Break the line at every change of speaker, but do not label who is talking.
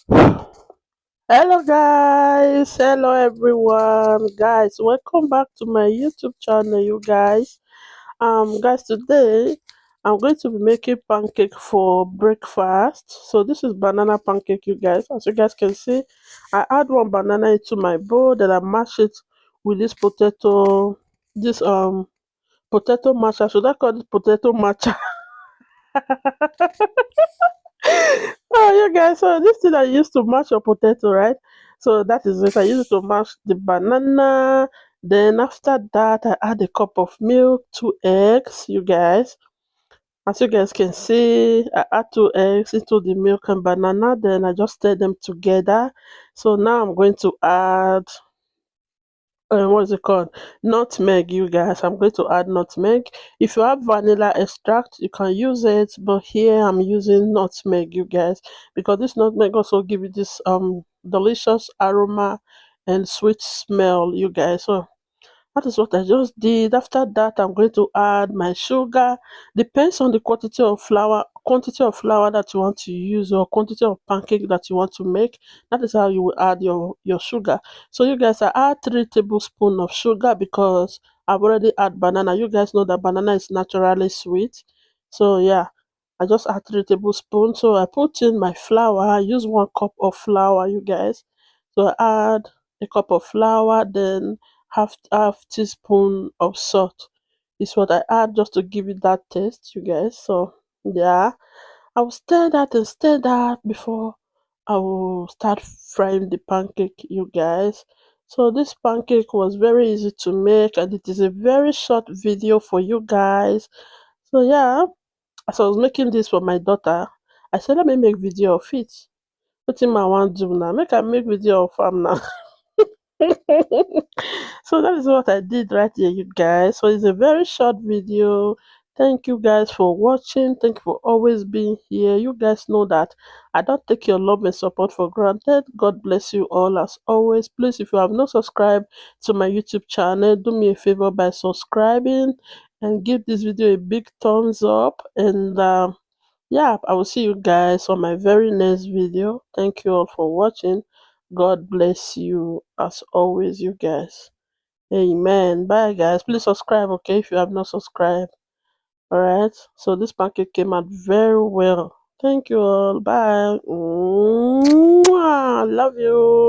Hello guys, hello everyone. Guys, welcome back to my YouTube channel, you guys. Guys, today I'm going to be making pancake for breakfast. So this is banana pancake, you guys. As you guys can see, I add one banana into my bowl, then I mash it with this potato masher. Should I call it potato matcha? Oh, you guys, so this thing I used to mash a potato, right? So that is it. I used to mash the banana. Then after that, I add a cup of milk, 2 eggs, you guys. As you guys can see, I add 2 eggs into the milk and banana. Then I just stir them together. So now I'm going to add what is it called? Nutmeg, you guys. I'm going to add nutmeg. If you have vanilla extract, you can use it, but here I'm using nutmeg, you guys, because this nutmeg also give you this delicious aroma and sweet smell, you guys. So that is what I just did. After that, I'm going to add my sugar. Depends on the quantity of flour that you want to use, or quantity of pancake that you want to make. That is how you will add your sugar. So you guys, I add 3 tablespoons of sugar because I've already add banana. You guys know that banana is naturally sweet. So yeah, I just add 3 tablespoons. So I put in my flour. I use 1 cup of flour, you guys. So I add a cup of flour, then half teaspoon of salt is what I add just to give it that taste, you guys. So yeah, I will stir that before I will start frying the pancake, you guys. So this pancake was very easy to make, and it is a very short video for you guys. So yeah, as I was making this for my daughter, I said let me make video of it. Wetin I want do now? Make I make video of am now. So that is what I did right here, you guys. So it's a very short video. Thank you guys for watching. Thank you for always being here. You guys know that I don't take your love and support for granted. God bless you all as always. Please, if you have not subscribed to my YouTube channel, do me a favor by subscribing and give this video a big thumbs up. And yeah, I will see you guys on my very next video. Thank you all for watching. God bless you as always, you guys. Amen. Bye, guys. Please subscribe, okay, if you have not subscribed. All right. So this pancake came out very well. Thank you all. Bye. Mwah. Love you.